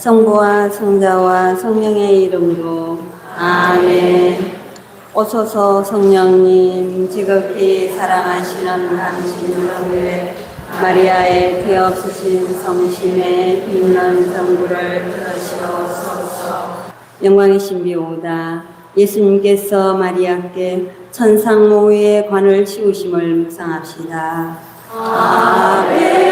성부와 성자와 성령의 이름으로 아멘. 오소서 성령님, 지극히 사랑하시는 당신을 위해 마리아의 죄없으신 성심에 빛난 성부를 들으시옵소서. 영광의 신비오다. 예수님께서 마리아께 천상모의 관을 씌우심을 묵상합시다. 아멘.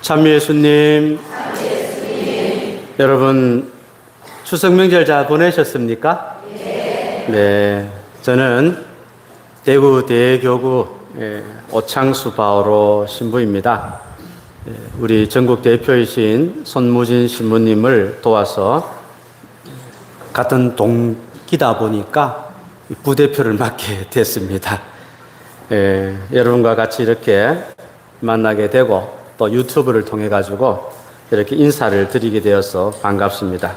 참 예수님, 여러분 추석 명절 잘 보내셨습니까? 네, 저는 대구 대교구 오창수 바오로 신부입니다. 우리 전국 대표이신 손무진 신부님을 도와서 같은 동기다 보니까 부대표를 맡게 됐습니다. 여러분과 같이 이렇게 만나게 되고 또 유튜브를 통해 가지고 이렇게 인사를 드리게 되어서 반갑습니다.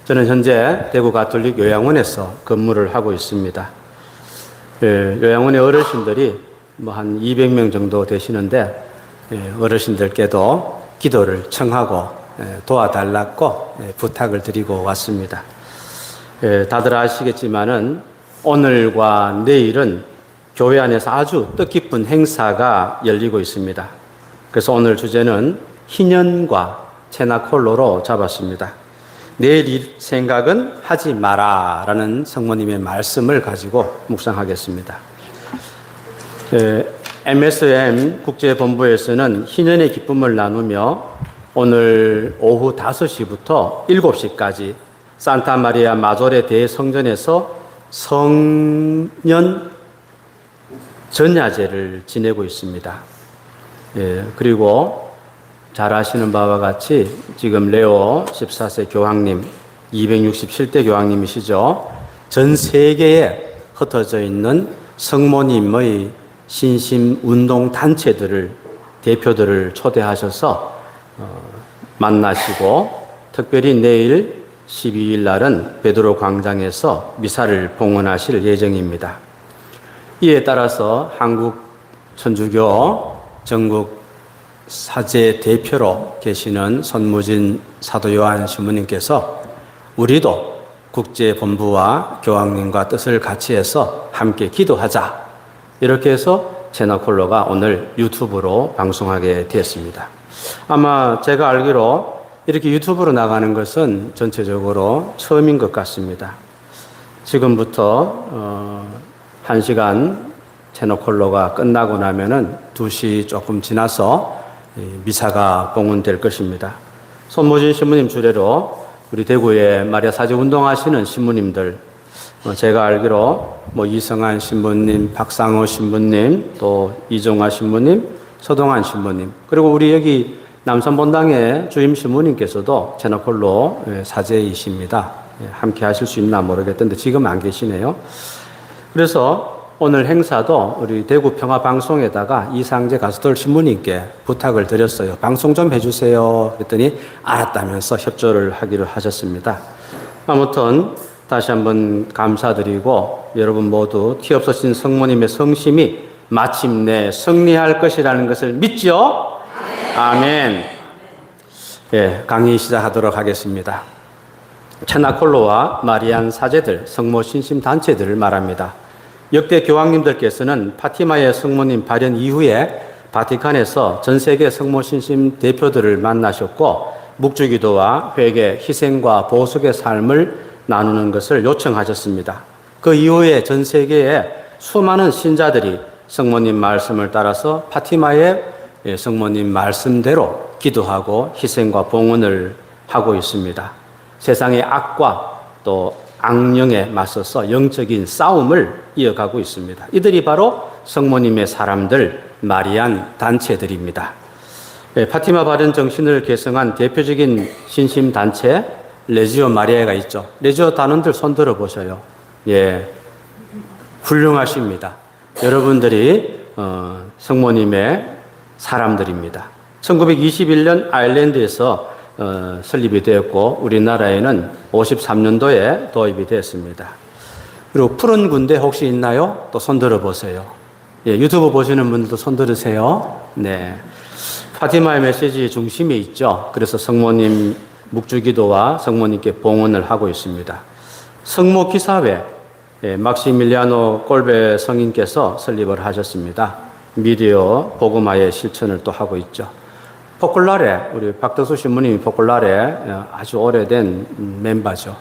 저는 현재 대구 가톨릭 요양원에서 근무를 하고 있습니다. 요양원의 어르신들이 한 200명 정도 되시는데 어르신들께도 기도를 청하고 도와달라고 부탁을 드리고 왔습니다. 다들 아시겠지만은 오늘과 내일은 교회 안에서 아주 뜻깊은 행사가 열리고 있습니다. 그래서 오늘 주제는 희년과 체나콜로로 잡았습니다. 내일 생각은 하지 마라 라는 성모님의 말씀을 가지고 묵상하겠습니다. MSM 국제본부에서는 희년의 기쁨을 나누며 오늘 오후 5시부터 7시까지 산타마리아 마조레 대성전에서 성년 전야제를 지내고 있습니다. 그리고 잘 아시는 바와 같이 지금 레오 14세 교황님, 267대 교황님이시죠. 전 세계에 흩어져 있는 성모님의 신심 운동 단체들을, 대표들을 초대하셔서 만나시고 특별히 내일 12일 날은 베드로 광장에서 미사를 봉헌하실 예정입니다. 이에 따라서 한국 천주교 전국 사제 대표로 계시는 손무진 사도 요한 신부님께서 우리도 국제본부와 교황님과 뜻을 같이 해서 함께 기도하자. 이렇게 해서 체나콜로가 오늘 유튜브로 방송하게 되었습니다. 아마 제가 알기로 이렇게 유튜브로 나가는 것은 전체적으로 처음인 것 같습니다. 지금부터 1시간 체나콜로가 끝나고 나면은 2시 조금 지나서 미사가 봉헌될 것입니다. 손무진 신부님 주례로 우리 대구에 마리아 사제 운동하시는 신부님들, 제가 알기로 이성한 신부님, 박상호 신부님, 또 이종화 신부님, 서동환 신부님, 그리고 우리 여기 남산본당의 주임 신부님께서도 체나콜로 사제이십니다. 함께 하실 수 있나 모르겠던데 지금 안 계시네요. 그래서 오늘 행사도 우리 대구 평화방송에다가 이상재 가수돌 신부님께 부탁을 드렸어요. 방송 좀 해주세요. 그랬더니 알았다면서 협조를 하기로 하셨습니다. 아무튼 다시 한번 감사드리고 여러분 모두 티 없으신 성모님의 성심이 마침내 승리할 것이라는 것을 믿죠? 아멘. 강의 시작하도록 하겠습니다. 체나콜로와 마리안 사제들, 성모 신심 단체들을 말합니다. 역대 교황님들께서는 파티마의 성모님 발현 이후에 바티칸에서 전 세계 성모 신심 대표들을 만나셨고 묵주기도와 회개, 희생과 보석의 삶을 나누는 것을 요청하셨습니다. 그 이후에 전 세계에 수많은 신자들이 성모님 말씀을 따라서 파티마의 성모님 말씀대로 기도하고 희생과 봉헌을 하고 있습니다. 세상의 악과 또 악령에 맞서서 영적인 싸움을 이어가고 있습니다. 이들이 바로 성모님의 사람들, 마리안 단체들입니다. 파티마 발현 정신을 계승한 대표적인 신심 단체 레지오 마리아가 있죠. 레지오 단원들 손 들어 보셔요. 훌륭하십니다. 여러분들이 성모님의 사람들입니다. 1921년 아일랜드에서 설립이 되었고 우리나라에는 53년도에 도입이 되었습니다. 그리고 푸른 군대 혹시 있나요? 또 손 들어보세요. 예, 유튜브 보시는 분들도 손 들으세요. 네. 파티마의 메시지 중심에 있죠. 그래서 성모님 묵주기도와 성모님께 봉헌을 하고 있습니다. 성모 기사회, 예, 막시밀리아노 꼴베 성인께서 설립을 하셨습니다. 미디어 복음화의 실천을 또 하고 있죠. 포클라레, 우리 박덕수 신부님이 포클라레 아주 오래된 멤버죠.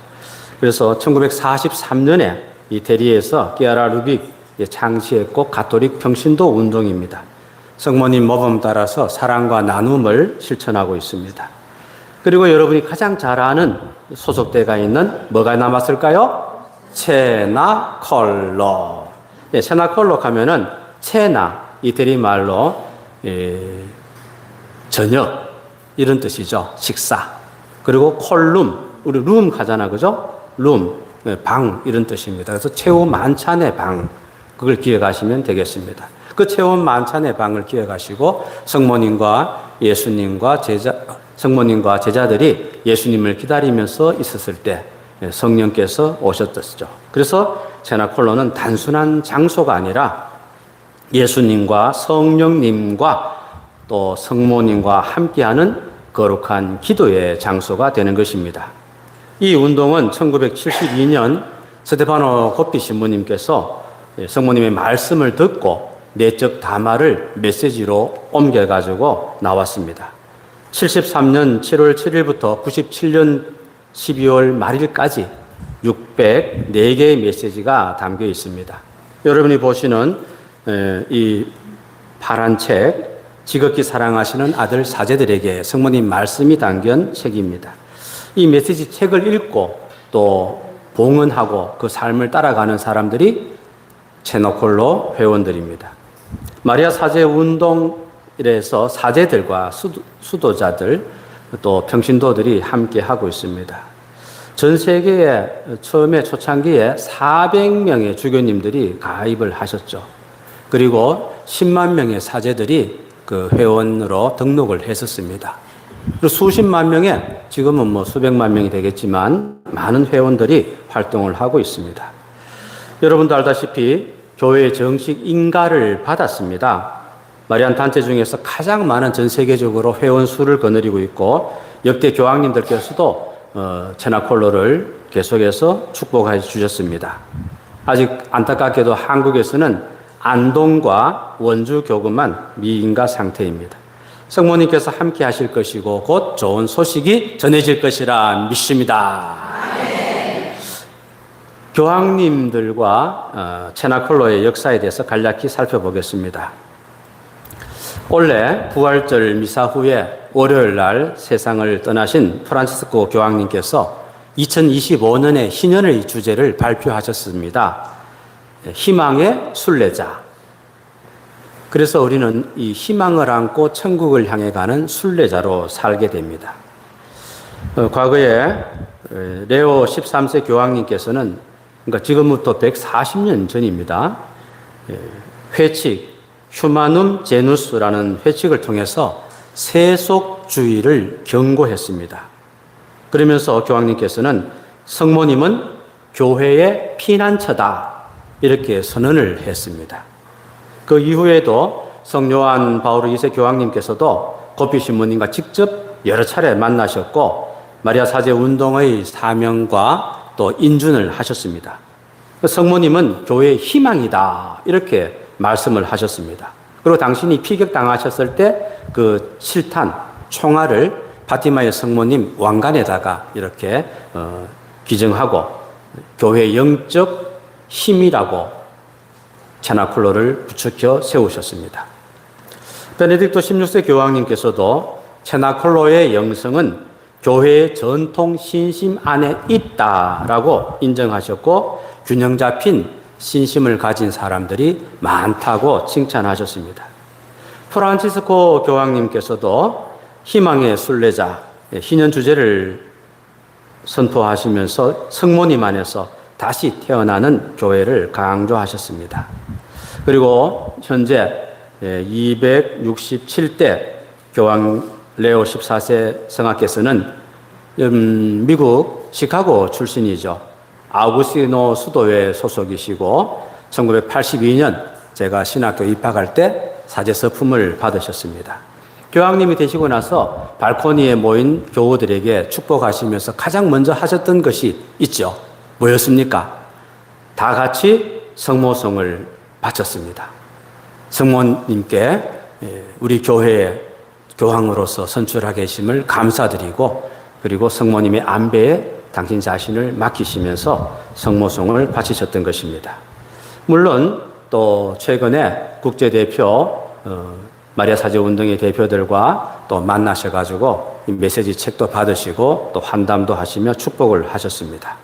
그래서 1943년에 이 대리에서 끼아라 루빅 창시했고 가톨릭 평신도 운동입니다. 성모님 모범 따라서 사랑과 나눔을 실천하고 있습니다. 그리고 여러분이 가장 잘 아는 소속대가 있는 뭐가 남았을까요? 체나콜로. 예, 체나콜로 가면은 체나 이태리 말로 저녁 이런 뜻이죠. 식사. 그리고 콜룸 우리 룸 가잖아, 그죠? 룸 방 이런 뜻입니다. 그래서 체험 만찬의 방 그걸 기억하시면 되겠습니다. 그 체험 만찬의 방을 기억하시고 성모님과 제자들이 예수님을 기다리면서 있었을 때 성령께서 오셨었죠. 그래서 제나콜로는 단순한 장소가 아니라 예수님과 성령님과 또 성모님과 함께하는 거룩한 기도의 장소가 되는 것입니다. 이 운동은 1972년 스테파노 고피 신부님께서 성모님의 말씀을 듣고 내적 담화를 메시지로 옮겨가지고 나왔습니다. 73년 7월 7일부터 97년 12월 말일까지 604개의 메시지가 담겨 있습니다. 여러분이 보시는 이 파란 책, 지극히 사랑하시는 아들 사제들에게 성모님 말씀이 담긴 책입니다. 이 메시지 책을 읽고 또 봉헌하고 그 삶을 따라가는 사람들이 체노콜로 회원들입니다. 마리아 사제 운동에서 사제들과 수도자들 또 평신도들이 함께 하고 있습니다. 전 세계에 처음에 초창기에 400명의 주교님들이 가입을 하셨죠. 그리고 10만 명의 사제들이 그 회원으로 등록을 했었습니다. 그리고 수십만 명의 지금은 뭐 수백만 명이 되겠지만 많은 회원들이 활동을 하고 있습니다. 여러분도 알다시피 교회의 정식 인가를 받았습니다. 마리안 단체 중에서 가장 많은 전 세계적으로 회원 수를 거느리고 있고 역대 교황님들께서도 체나콜로를 계속해서 축복해 주셨습니다. 아직 안타깝게도 한국에서는 안동과 원주 교구만 미인가 상태입니다. 성모님께서 함께 하실 것이고 곧 좋은 소식이 전해질 것이라 믿습니다. 교황님들과 체나콜로의 역사에 대해서 간략히 살펴보겠습니다. 원래 부활절 미사 후에 월요일 날 세상을 떠나신 프란치스코 교황님께서 2025년에 희년의 주제를 발표하셨습니다. 희망의 순례자. 그래서 우리는 이 희망을 안고 천국을 향해 가는 순례자로 살게 됩니다. 과거에 레오 13세 교황님께서는 그러니까 지금부터 140년 전입니다. 회칙, 휴마눔 제누스라는 회칙을 통해서 세속주의를 경고했습니다. 그러면서 교황님께서는 성모님은 교회의 피난처다 이렇게 선언을 했습니다. 그 이후에도 성요한 바오로 2세 교황님께서도 고피 신부님과 직접 여러 차례 만나셨고 마리아 사제 운동의 사명과 또 인준을 하셨습니다. 성모님은 교회의 희망이다 이렇게 말씀을 하셨습니다. 그리고 당신이 피격당하셨을 때 그 실탄, 총알을 파티마의 성모님 왕관에다가 이렇게 기증하고 교회의 영적 힘이라고 체나콜로를 부추겨 세우셨습니다. 베네딕토 16세 교황님께서도 체나콜로의 영성은 교회의 전통 신심 안에 있다라고 인정하셨고 균형 잡힌 신심을 가진 사람들이 많다고 칭찬하셨습니다. 프란치스코 교황님께서도 희망의 순례자, 희년 주제를 선포하시면서 성모님 안에서 다시 태어나는 교회를 강조하셨습니다. 그리고 현재 267대 교황 레오 14세 성하께서는 미국 시카고 출신이죠. 아우구스티노 수도회 소속이시고 1982년 제가 신학교 입학할 때 사제 서품을 받으셨습니다. 교황님이 되시고 나서 발코니에 모인 교우들에게 축복하시면서 가장 먼저 하셨던 것이 있죠. 뭐였습니까? 다 같이 성모송을 바쳤습니다. 성모님께 우리 교회의 교황으로서 선출하게 계심을 감사드리고, 그리고 성모님의 안배에 당신 자신을 맡기시면서 성모송을 바치셨던 것입니다. 물론 또 최근에 국제대표 마리아 사제운동의 대표들과 또 만나셔가지고 메시지 책도 받으시고 또 환담도 하시며 축복을 하셨습니다.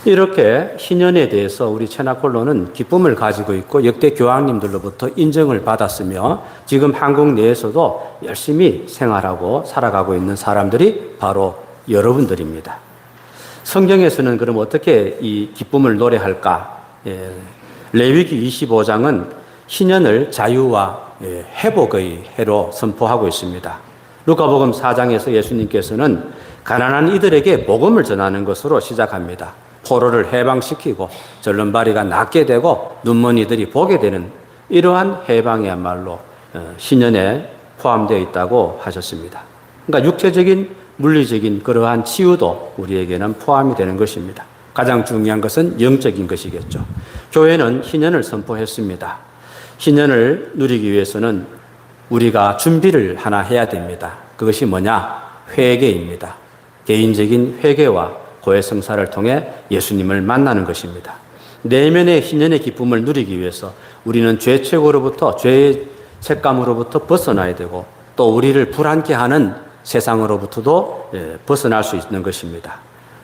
이렇게 희년에 대해서 우리 체나콜로는 기쁨을 가지고 있고 역대 교황님들로부터 인정을 받았으며 지금 한국 내에서도 열심히 생활하고 살아가고 있는 사람들이 바로 여러분들입니다. 성경에서는 그럼 어떻게 이 기쁨을 노래할까? 레위기 25장은 희년을 자유와 회복의 해로 선포하고 있습니다. 루카복음 4장에서 예수님께서는 가난한 이들에게 복음을 전하는 것으로 시작합니다. 포로를 해방시키고 절름발이가 낫게 되고 눈먼 이들이 보게 되는 이러한 해방이야말로 희년에 포함되어 있다고 하셨습니다. 그러니까 육체적인 물리적인 그러한 치유도 우리에게는 포함이 되는 것입니다. 가장 중요한 것은 영적인 것이겠죠. 교회는 희년을 선포했습니다. 희년을 누리기 위해서는 우리가 준비를 하나 해야 됩니다. 그것이 뭐냐? 회개입니다. 개인적인 회개와 고해성사를 통해 예수님을 만나는 것입니다. 내면의 희년의 기쁨을 누리기 위해서 우리는 죄책으로부터, 죄의 책감으로부터 벗어나야 되고 또 우리를 불안케 하는 세상으로부터도 벗어날 수 있는 것입니다.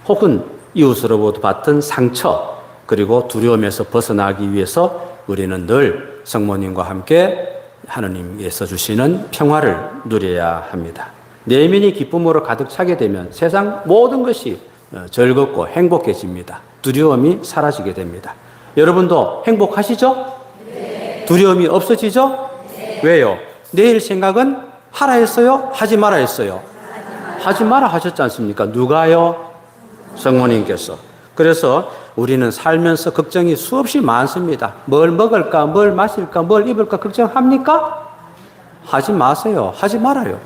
혹은 이웃으로부터 받은 상처 그리고 두려움에서 벗어나기 위해서 우리는 늘 성모님과 함께 하느님께서 주시는 평화를 누려야 합니다. 내면이 기쁨으로 가득 차게 되면 세상 모든 것이 즐겁고 행복해집니다. 두려움이 사라지게 됩니다. 여러분도 행복하시죠? 네. 두려움이 없어지죠? 네. 왜요? 내일 생각은 하라 했어요? 하지 마라 했어요? 하지 마라 하셨지 않습니까? 누가요? 성모님께서. 그래서 우리는 살면서 걱정이 수없이 많습니다. 뭘 먹을까, 뭘 마실까, 뭘 입을까 걱정합니까? 하지 마세요. 하지 말아요.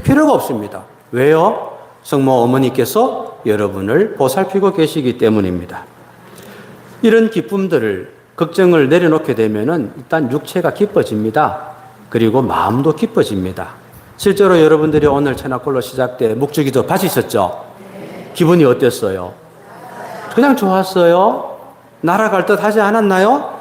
필요가 없습니다. 왜요? 성모 어머니께서 여러분을 보살피고 계시기 때문입니다. 이런 기쁨들을, 걱정을 내려놓게 되면은 일단 육체가 기뻐집니다. 그리고 마음도 기뻐집니다. 실제로 여러분들이 오늘 체나콜로 시작 때 묵주기도 바치셨죠? 기분이 어땠어요? 그냥 좋았어요? 날아갈 듯 하지 않았나요?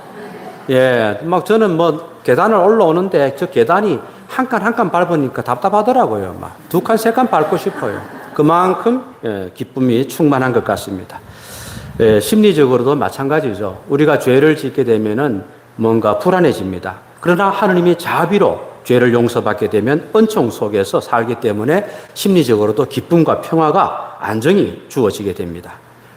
예, 막 저는 뭐 계단을 올라오는데 저 계단이 한 칸 한 칸 밟으니까 답답하더라고요. 막 두 칸, 세 칸 밟고 싶어요. 그만큼 기쁨이 충만한 것 같습니다. 심리적으로도 마찬가지죠. 우리가 죄를 짓게 되면은 뭔가 불안해집니다. 그러나 하느님이 자비로 죄를 용서받게 되면 은총 속에서 살기 때문에 심리적으로도 기쁨과 평화가 안정이 주어지게 됩니다.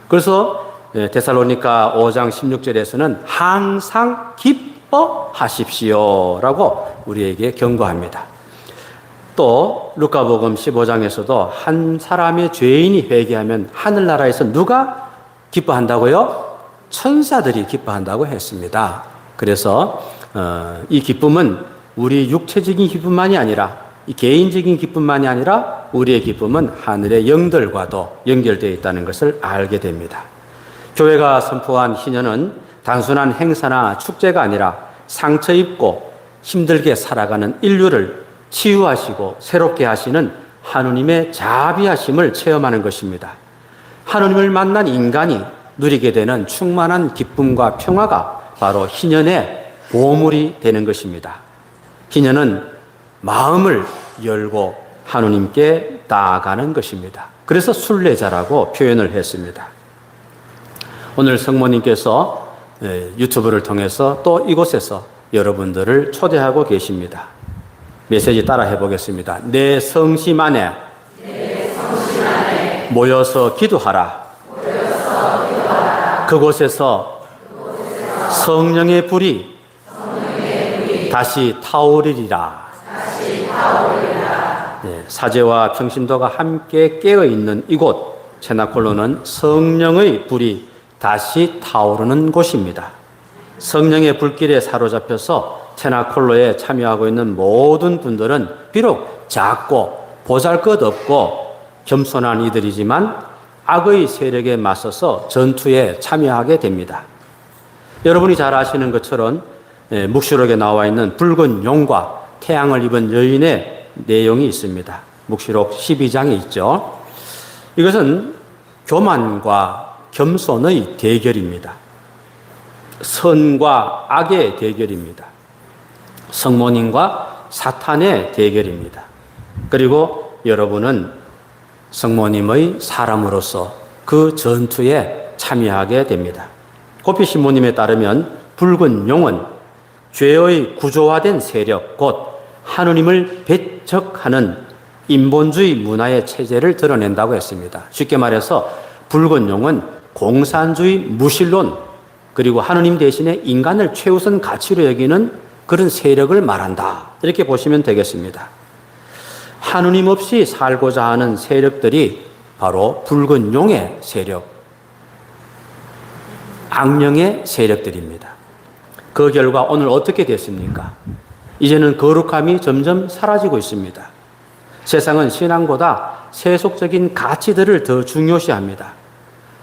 그래서 데살로니가 5장 16절에서는 항상 기뻐하십시오라고 우리에게 경고합니다. 또 루카복음 15장에서도 한 사람의 죄인이 회개하면 하늘나라에서 누가 기뻐한다고요? 천사들이 기뻐한다고 했습니다. 그래서 이 기쁨은 우리 육체적인 기쁨만이 아니라 이 개인적인 기쁨만이 아니라 우리의 기쁨은 하늘의 영들과도 연결되어 있다는 것을 알게 됩니다. 교회가 선포한 희년은 단순한 행사나 축제가 아니라 상처 입고 힘들게 살아가는 인류를 치유하시고 새롭게 하시는 하느님의 자비하심을 체험하는 것입니다. 하느님을 만난 인간이 누리게 되는 충만한 기쁨과 평화가 바로 희년의 보물이 되는 것입니다. 희년은 마음을 열고 하느님께 나아가는 것입니다. 그래서 순례자라고 표현을 했습니다. 오늘 성모님께서 유튜브를 통해서 또 이곳에서 여러분들을 초대하고 계십니다. 메시지 따라 해보겠습니다. 내 성심 안에 모여서 기도하라. 그곳에서 성령의 불이 다시 타오르리라. 사제와 평신도가 함께 깨어 있는 이곳 체나콜로는 성령의 불이 다시 타오르는 곳입니다. 성령의 불길에 사로잡혀서 체나콜로에 참여하고 있는 모든 분들은 비록 작고 보잘것없고 겸손한 이들이지만 악의 세력에 맞서서 전투에 참여하게 됩니다. 여러분이 잘 아시는 것처럼 묵시록에 나와 있는 붉은 용과 태양을 입은 여인의 내용이 있습니다. 묵시록 12장에 있죠. 이것은 교만과 겸손의 대결입니다. 선과 악의 대결입니다. 성모님과 사탄의 대결입니다. 그리고 여러분은 성모님의 사람으로서 그 전투에 참여하게 됩니다. 고피 신부님에 따르면 붉은 용은 죄의 구조화된 세력, 곧 하느님을 배척하는 인본주의 문화의 체제를 드러낸다고 했습니다. 쉽게 말해서 붉은 용은 공산주의 무신론, 그리고 하느님 대신에 인간을 최우선 가치로 여기는 그런 세력을 말한다. 이렇게 보시면 되겠습니다. 하느님 없이 살고자 하는 세력들이 바로 붉은 용의 세력, 악령의 세력들입니다. 그 결과 오늘 어떻게 됐습니까? 이제는 거룩함이 점점 사라지고 있습니다. 세상은 신앙보다 세속적인 가치들을 더 중요시합니다.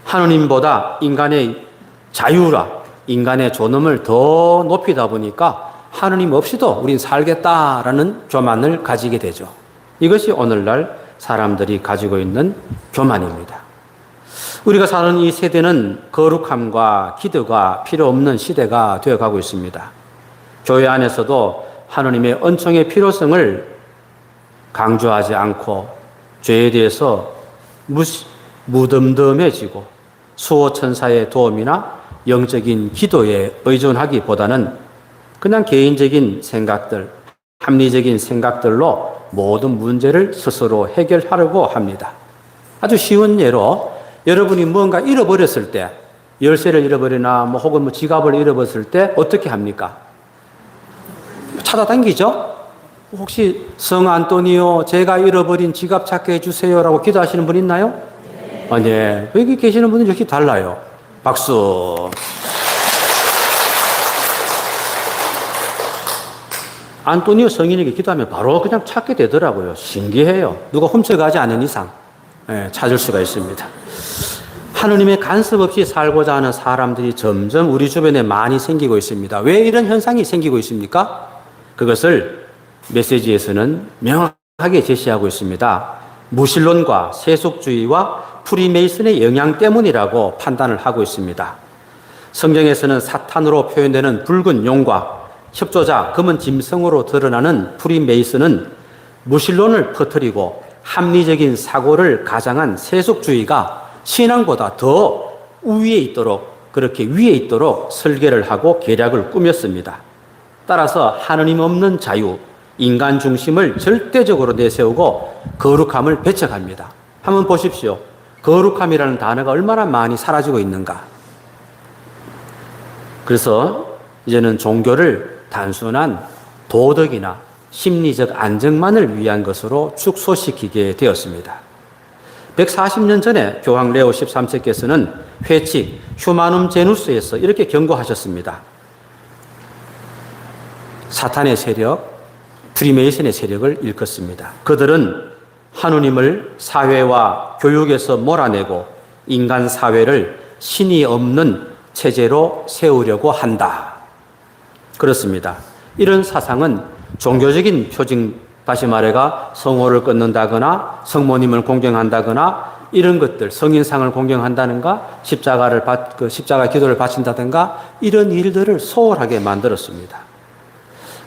하느님보다 인간의 자유라, 인간의 존엄을 더 높이다 보니까 하느님 없이도 우린 살겠다라는 교만을 가지게 되죠. 이것이 오늘날 사람들이 가지고 있는 교만입니다. 우리가 사는 이 세대는 거룩함과 기도가 필요 없는 시대가 되어가고 있습니다. 교회 안에서도 하느님의 은총의 필요성을 강조하지 않고 죄에 대해서 무덤덤해지고 수호천사의 도움이나 영적인 기도에 의존하기보다는 그냥 개인적인 생각들, 합리적인 생각들로 모든 문제를 스스로 해결하려고 합니다. 아주 쉬운 예로 여러분이 뭔가 잃어버렸을 때, 열쇠를 잃어버리나 혹은 지갑을 잃어버렸을 때 어떻게 합니까? 찾아다니죠? 혹시 성 안토니오 제가 잃어버린 지갑 찾게 해주세요라고 기도하시는 분 있나요? 네. 여기 계시는 분은 역시 달라요. 박수. 안토니오 성인에게 기도하면 바로 그냥 찾게 되더라고요. 신기해요. 누가 훔쳐가지 않은 이상 찾을 수가 있습니다. 하느님의 간섭 없이 살고자 하는 사람들이 점점 우리 주변에 많이 생기고 있습니다. 왜 이런 현상이 생기고 있습니까? 그것을 메시지에서는 명확하게 제시하고 있습니다. 무신론과 세속주의와 프리메이슨의 영향 때문이라고 판단을 하고 있습니다. 성경에서는 사탄으로 표현되는 붉은 용과 협조자, 검은 짐승으로 드러나는 프리메이슨은 무신론을 퍼뜨리고 합리적인 사고를 가장한 세속주의가 신앙보다 더 위에 있도록, 그렇게 위에 있도록 설계를 하고 계략을 꾸몄습니다. 따라서 하느님 없는 자유, 인간 중심을 절대적으로 내세우고 거룩함을 배척합니다. 한번 보십시오. 거룩함이라는 단어가 얼마나 많이 사라지고 있는가. 그래서 이제는 종교를 단순한 도덕이나 심리적 안정만을 위한 것으로 축소시키게 되었습니다. 140년 전에 교황 레오 13세께서는 회칙 휴마눔 제누스에서 이렇게 경고하셨습니다. 사탄의 세력, 프리메이슨의 세력을 일컫습니다. 그들은 하느님을 사회와 교육에서 몰아내고 인간 사회를 신이 없는 체제로 세우려고 한다. 그렇습니다. 이런 사상은 종교적인 표징, 다시 말해가 성호를 끊는다거나 성모님을 공경한다거나 이런 것들, 성인상을 공경한다든가 십자가 기도를 바친다든가 이런 일들을 소홀하게 만들었습니다.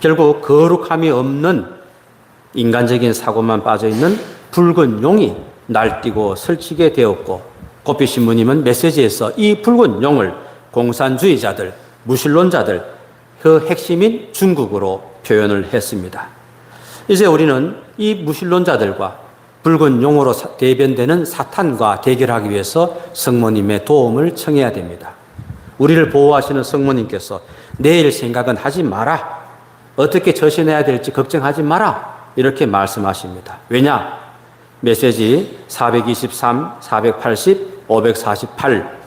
결국 거룩함이 없는 인간적인 사고만 빠져있는 붉은 용이 날뛰고 설치게 되었고, 고피 신부님은 메시지에서 이 붉은 용을 공산주의자들, 무신론자들, 그 핵심인 중국으로 표현을 했습니다. 이제 우리는 이 무신론자들과 붉은 용으로 대변되는 사탄과 대결하기 위해서 성모님의 도움을 청해야 됩니다. 우리를 보호하시는 성모님께서 내일 생각은 하지 마라. 어떻게 처신해야 될지 걱정하지 마라. 이렇게 말씀하십니다. 왜냐? 메시지 423, 480, 548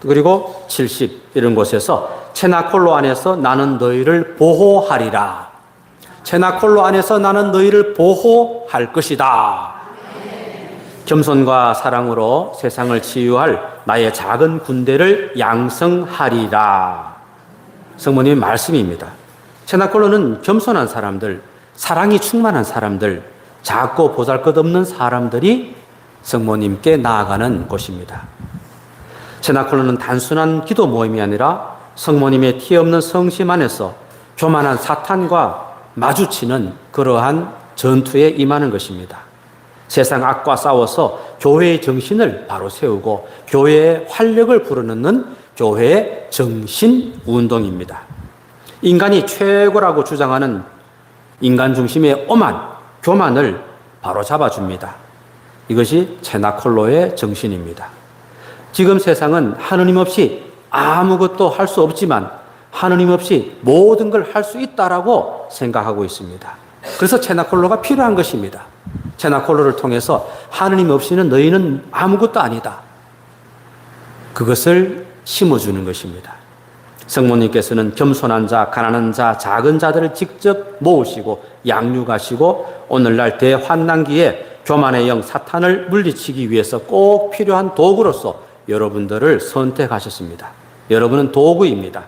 그리고 70 이런 곳에서 체나콜로 안에서 나는 너희를 보호하리라. 체나콜로 안에서 나는 너희를 보호할 것이다. 겸손과 사랑으로 세상을 치유할 나의 작은 군대를 양성하리라. 성모님의 말씀입니다. 체나콜로는 겸손한 사람들, 사랑이 충만한 사람들, 작고 보잘것없는 사람들이 성모님께 나아가는 곳입니다. 체나콜로는 단순한 기도 모임이 아니라 성모님의 티 없는 성심 안에서 교만한 사탄과 마주치는 그러한 전투에 임하는 것입니다. 세상 악과 싸워서 교회의 정신을 바로 세우고 교회의 활력을 불어넣는 교회의 정신운동입니다. 인간이 최고라고 주장하는 인간 중심의 오만, 교만을 바로 잡아줍니다. 이것이 체나콜로의 정신입니다. 지금 세상은 하느님 없이 아무것도 할 수 없지만 하느님 없이 모든 걸 할 수 있다라고 생각하고 있습니다. 그래서 체나콜로가 필요한 것입니다. 체나콜로를 통해서 하느님 없이는 너희는 아무것도 아니다. 그것을 심어주는 것입니다. 성모님께서는 겸손한 자, 가난한 자, 작은 자들을 직접 모으시고 양육하시고 오늘날 대환난기에 교만의 영 사탄을 물리치기 위해서 꼭 필요한 도구로서 여러분들을 선택하셨습니다. 여러분은 도구입니다.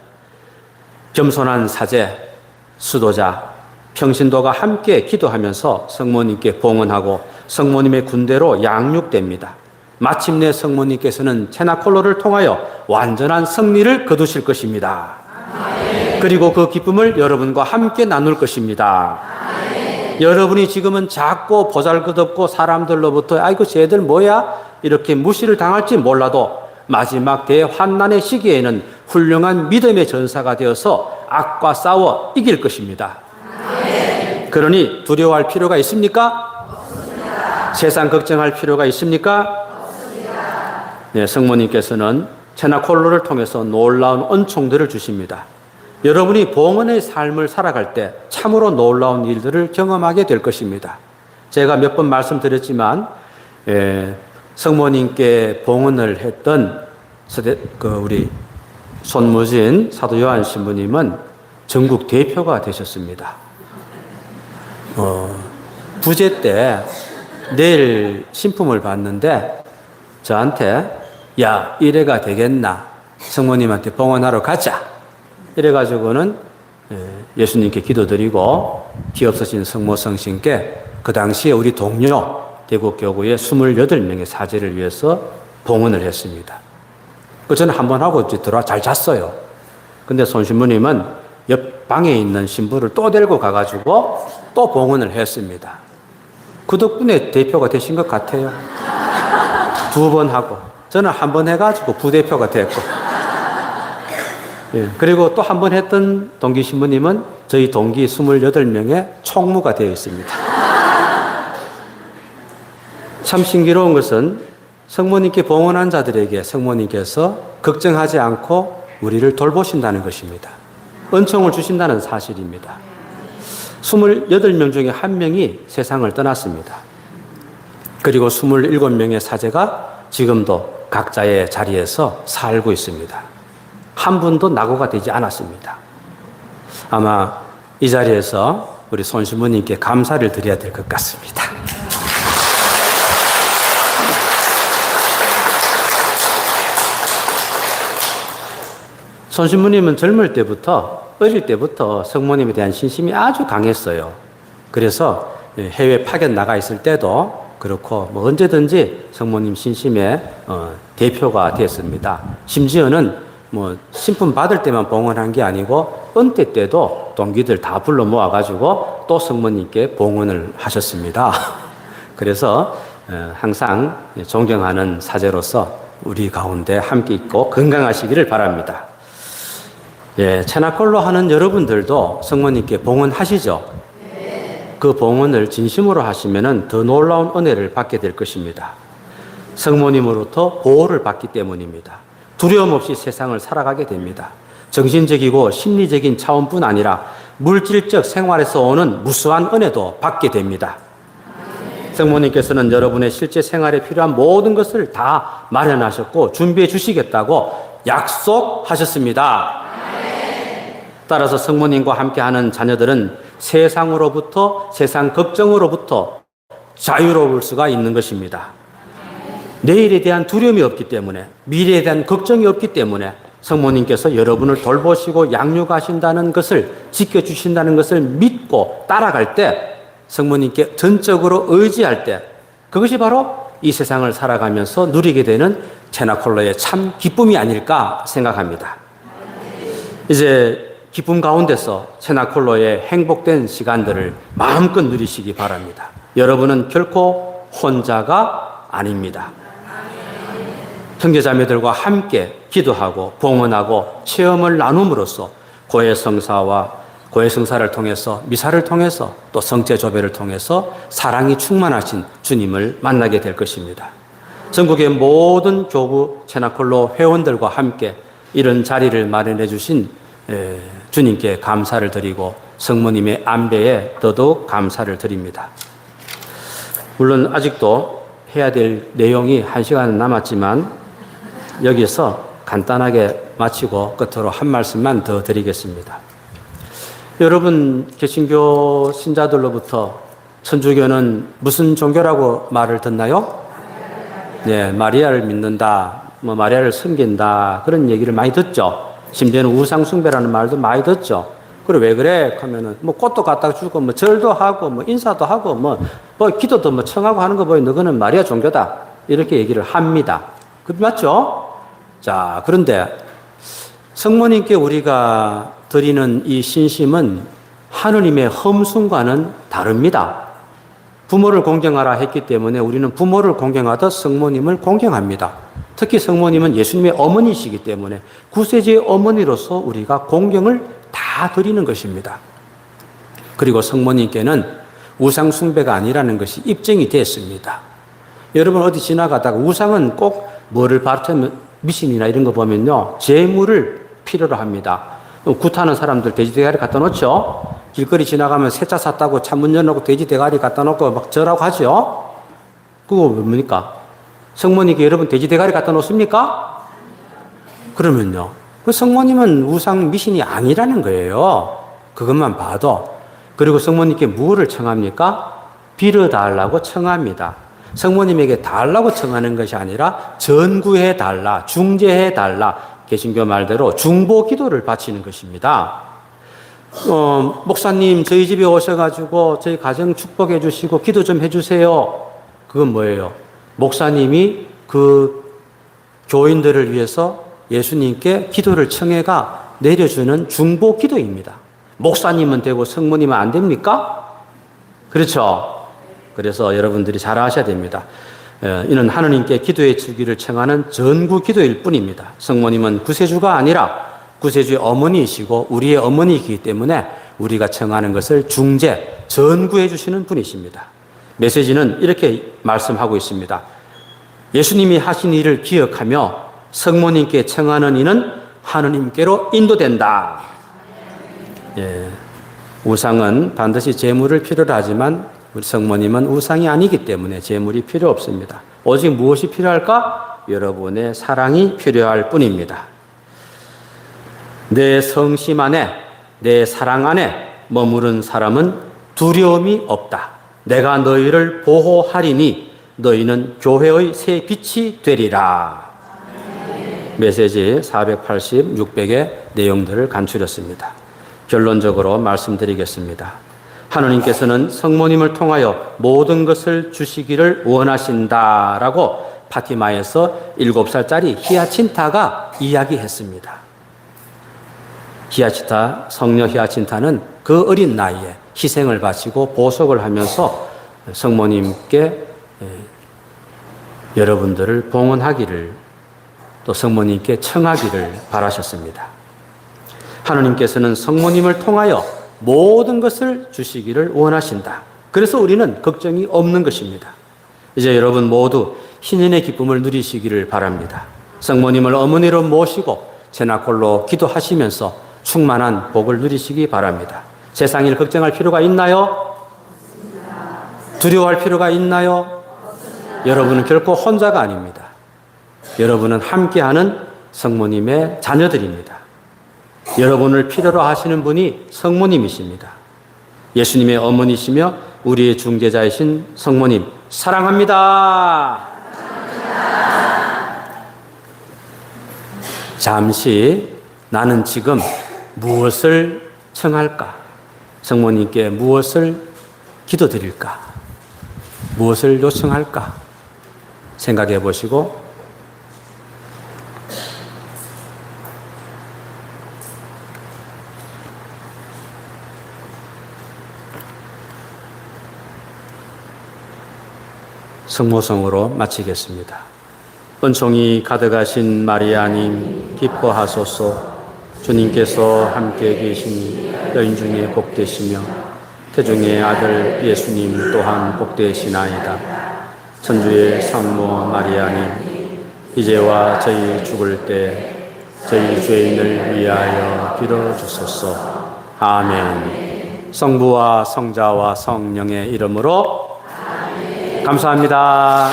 겸손한 사제, 수도자, 평신도가 함께 기도하면서 성모님께 봉헌하고 성모님의 군대로 양육됩니다. 마침내 성모님께서는 체나콜로를 통하여 완전한 승리를 거두실 것입니다. 그리고 그 기쁨을 여러분과 함께 나눌 것입니다. 여러분이 지금은 작고 보잘것없고 사람들로부터 아이고 쟤들 뭐야? 이렇게 무시를 당할지 몰라도 마지막 대환난의 시기에는 훌륭한 믿음의 전사가 되어서 악과 싸워 이길 것입니다. 그러니 두려워할 필요가 있습니까? 없습니다. 세상 걱정할 필요가 있습니까? 없습니다. 네, 성모님께서는 체나콜로를 통해서 놀라운 은총들을 주십니다. 여러분이 봉헌의 삶을 살아갈 때 참으로 놀라운 일들을 경험하게 될 것입니다. 제가 몇 번 말씀드렸지만 성모님께 봉헌을 했던 우리 손무진 사도 요한 신부님은 전국 대표가 되셨습니다. 부제 때 내일 신품을 받는데 저한테 야 이래가 되겠나 성모님한테 봉헌하러 가자 이래가지고는 예수님께 기도드리고 티 없으신 성모 성신께 그 당시에 우리 동료 대구교구의 28명의 사제를 위해서 봉헌을 했습니다. 그 저는 한 번 하고 이제 들어와 잘 잤어요. 근데 손 신부님은 옆 방에 있는 신부를 또 데리고 가가지고 또 봉헌을 했습니다. 그 덕분에 대표가 되신 것 같아요. 2번 하고 저는 한 번 해가지고 부대표가 됐고 그리고 또 한 번 했던 동기 신부님은 저희 동기 28명의 총무가 되어 있습니다. 참 신기로운 것은 성모님께 봉헌한 자들에게 성모님께서 걱정하지 않고 우리를 돌보신다는 것입니다. 은총을 주신다는 사실입니다. 28명 중에 한 명이 세상을 떠났습니다. 그리고 27명의 사제가 지금도 각자의 자리에서 살고 있습니다. 한 분도 낙오가 되지 않았습니다. 아마 이 자리에서 우리 손 신부님께 감사를 드려야 될 것 같습니다. 손 신부님은 젊을 때부터 어릴 때부터 성모님에 대한 신심이 아주 강했어요. 그래서 해외 파견 나가 있을 때도 그렇고 뭐 언제든지 성모님 신심의 대표가 됐습니다. 심지어는 뭐 신품 받을 때만 봉헌한 게 아니고 은퇴 때도 동기들 다 불러 모아가지고 또 성모님께 봉헌을 하셨습니다. 그래서 항상 존경하는 사제로서 우리 가운데 함께 있고 건강하시기를 바랍니다. 예, 체나콜로 하는 여러분들도 성모님께 봉헌하시죠? 네. 그 봉헌을 진심으로 하시면 더 놀라운 은혜를 받게 될 것입니다. 성모님으로부터 보호를 받기 때문입니다. 두려움 없이 세상을 살아가게 됩니다. 정신적이고 심리적인 차원뿐 아니라 물질적 생활에서 오는 무수한 은혜도 받게 됩니다. 성모님께서는 여러분의 실제 생활에 필요한 모든 것을 다 마련하셨고 준비해 주시겠다고 약속하셨습니다. 따라서 성모님과 함께하는 자녀들은 세상으로부터, 세상 걱정으로부터 자유로울 수가 있는 것입니다. 내일에 대한 두려움이 없기 때문에, 미래에 대한 걱정이 없기 때문에 성모님께서 여러분을 돌보시고 양육하신다는 것을, 지켜주신다는 것을 믿고 따라갈 때, 성모님께 전적으로 의지할 때, 그것이 바로 이 세상을 살아가면서 누리게 되는 제나콜로의 참 기쁨이 아닐까 생각합니다. 이제 기쁨 가운데서 제나콜로의 행복된 시간들을 마음껏 누리시기 바랍니다. 여러분은 결코 혼자가 아닙니다. 형제자매들과 함께 기도하고 봉헌하고 체험을 나눔으로써 고해성사를 통해서, 미사를 통해서, 또 성제조배를 통해서 사랑이 충만하신 주님을 만나게 될 것입니다. 전국의 모든 교구 제나콜로 회원들과 함께 이런 자리를 마련해 주신 주님께 감사를 드리고 성모님의 안배에 더더욱 감사를 드립니다. 물론 아직도 해야 될 내용이 1시간 남았지만 여기서 간단하게 마치고 끝으로 한 말씀만 더 드리겠습니다. 여러분, 개신교 신자들로부터 천주교는 무슨 종교라고 말을 듣나요? 네, 마리아를 믿는다, 마리아를 섬긴다, 그런 얘기를 많이 듣죠. 심지어는 우상숭배라는 말도 많이 듣죠. 그래, 왜 그래? 하면은, 꽃도 갖다 주고, 절도 하고, 인사도 하고, 기도도 청하고 하는 거 보니, 너는 마리아 종교다. 이렇게 얘기를 합니다. 그, 맞죠? 자, 그런데 성모님께 우리가 드리는 이 신심은 하느님의 험숭과는 다릅니다. 부모를 공경하라 했기 때문에 우리는 부모를 공경하듯 성모님을 공경합니다. 특히 성모님은 예수님의 어머니시기 때문에 구세주의 어머니로서 우리가 공경을 다 드리는 것입니다. 그리고 성모님께는 우상숭배가 아니라는 것이 입증이 됐습니다. 여러분 어디 지나가다가 우상은 꼭 뭐를 바르면 미신이나 이런 거 보면요, 재물을 필요로 합니다. 굿하는 사람들 돼지 대가리 갖다 놓죠. 길거리 지나가면 새 차 샀다고 차 문 열어놓고 돼지 대가리 갖다 놓고 막 절하고 하죠. 그거 뭡니까? 성모님께 여러분 돼지 대가리 갖다 놓습니까? 그러면요, 그 성모님은 우상 미신이 아니라는 거예요. 그것만 봐도. 그리고 성모님께 무엇을 청합니까? 빌어달라고 청합니다. 성모님에게 달라고 청하는 것이 아니라 전구해 달라, 중재해 달라, 개신교 말대로 중보 기도를 바치는 것입니다. 목사님 저희 집에 오셔가지고 저희 가정 축복해 주시고 기도 좀 해주세요. 그건 뭐예요? 목사님이 그 교인들을 위해서 예수님께 기도를 청해가 내려주는 중보 기도입니다. 목사님은 되고 성모님은 안 됩니까? 그렇죠? 그래서 여러분들이 잘 아셔야 됩니다. 이는 하느님께 기도해 주기를 청하는 전구 기도일 뿐입니다. 성모님은 구세주가 아니라 구세주의 어머니이시고 우리의 어머니이기 때문에 우리가 청하는 것을 중재, 전구해 주시는 분이십니다. 메시지는 이렇게 말씀하고 있습니다. 예수님이 하신 일을 기억하며 성모님께 청하는 이는 하느님께로 인도된다. 예, 우상은 반드시 재물을 필요로 하지만 우리 성모님은 우상이 아니기 때문에 재물이 필요 없습니다. 오직 무엇이 필요할까? 여러분의 사랑이 필요할 뿐입니다. 내 성심 안에, 내 사랑 안에 머무른 사람은 두려움이 없다. 내가 너희를 보호하리니 너희는 교회의 새 빛이 되리라. 메시지 480, 600의 내용들을 간추렸습니다. 결론적으로 말씀드리겠습니다. 하느님께서는 성모님을 통하여 모든 것을 주시기를 원하신다라고 파티마에서 7살짜리 히아친타가 이야기했습니다. 성녀 히아친타는 그 어린 나이에 희생을 바치고 보석을 하면서 성모님께 여러분들을 봉헌하기를, 또 성모님께 청하기를 바라셨습니다. 하느님께서는 성모님을 통하여 모든 것을 주시기를 원하신다. 그래서 우리는 걱정이 없는 것입니다. 이제 여러분 모두 신인의 기쁨을 누리시기를 바랍니다. 성모님을 어머니로 모시고 제나콜로 기도하시면서 충만한 복을 누리시기 바랍니다. 세상 일 걱정할 필요가 있나요? 두려워할 필요가 있나요? 여러분은 결코 혼자가 아닙니다. 여러분은 함께하는 성모님의 자녀들입니다. 여러분을 필요로 하시는 분이 성모님이십니다. 예수님의 어머니시며 우리의 중재자이신 성모님, 사랑합니다. 잠시 나는 지금 무엇을 청할까? 성모님께 무엇을 기도드릴까? 무엇을 요청할까? 생각해 보시고 성모성으로 마치겠습니다. 은총이 가득하신 마리아님 기뻐하소서. 주님께서 함께 계시니 여인 중에 복되시며 태중의 아들 예수님 또한 복되시나이다. 천주의 산모 마리아님 이제와 저희 죽을 때 저희 죄인을 위하여 빌어주소서. 아멘. 성부와 성자와 성령의 이름으로 아멘. 감사합니다.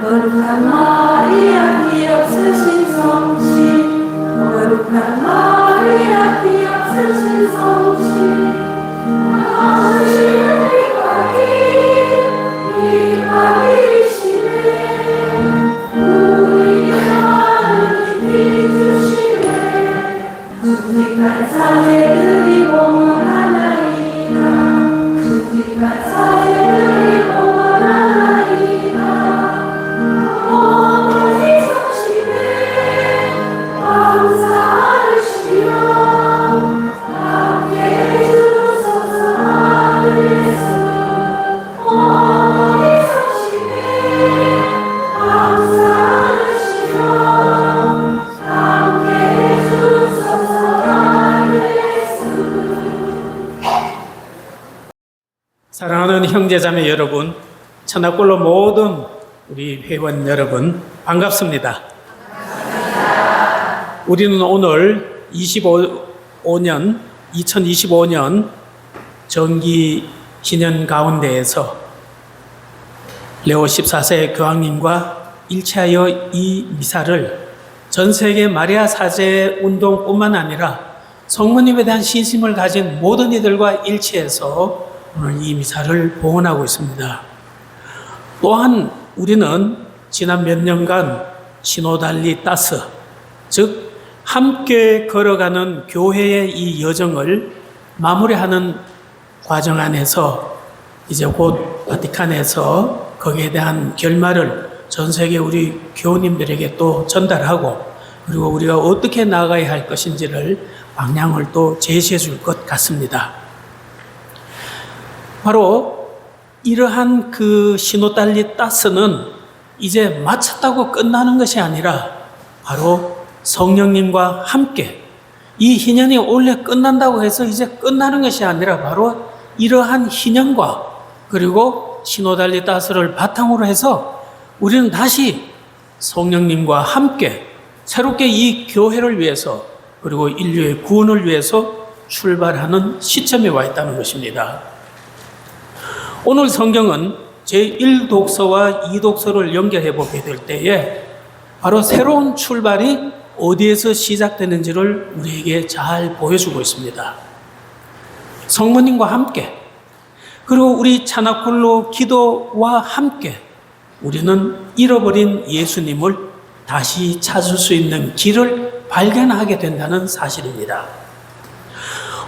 거룩한 마리아 피 없으신 성신, 거룩한 마리아 피 없으신 성신, 당신은 이방이시네. 우리에게 하느님 주시네. 굵직한 사제들이 봉헌하나이다. 굵직한 사제들이 봉헌하나이다. 어머니 성심에 감사하시며 함께 해주소서. 하늘에서 어머니 성심에 감사하시며 함께 해주소서. 하늘에서. 사랑하는 형제자매 여러분, 천하골로 모든 우리 회원 여러분 반갑습니다. 우리는 오늘 2025년 정기 기념 가운데에서 레오 14세 교황님과 일치하여 이 미사를 전 세계 마리아 사제 운동뿐만 아니라 성모님에 대한 신심을 가진 모든 이들과 일치해서 오늘 이 미사를 봉헌하고 있습니다. 또한 우리는 지난 몇 년간 시노달리따스, 즉 함께 걸어가는 교회의 이 여정을 마무리하는 과정 안에서 이제 곧 바티칸에서 거기에 대한 결말을 전 세계 우리 교우님들에게 또 전달하고, 그리고 우리가 어떻게 나아가야 할 것인지를 방향을 또 제시해 줄 것 같습니다. 바로 이러한 그 시노달리따스는 이제 마쳤다고 끝나는 것이 아니라 바로 성령님과 함께 이 희년이 원래 끝난다고 해서 이제 끝나는 것이 아니라 바로 이러한 희년과 그리고 시노달리따스를 바탕으로 해서 우리는 다시 성령님과 함께 새롭게 이 교회를 위해서 그리고 인류의 구원을 위해서 출발하는 시점에 와 있다는 것입니다. 오늘 성경은 제1독서와 2독서를 연결해 보게 될 때에 바로 새로운 출발이 어디에서 시작되는지를 우리에게 잘 보여주고 있습니다. 성모님과 함께, 그리고 우리 차나콜로 기도와 함께 우리는 잃어버린 예수님을 다시 찾을 수 있는 길을 발견하게 된다는 사실입니다.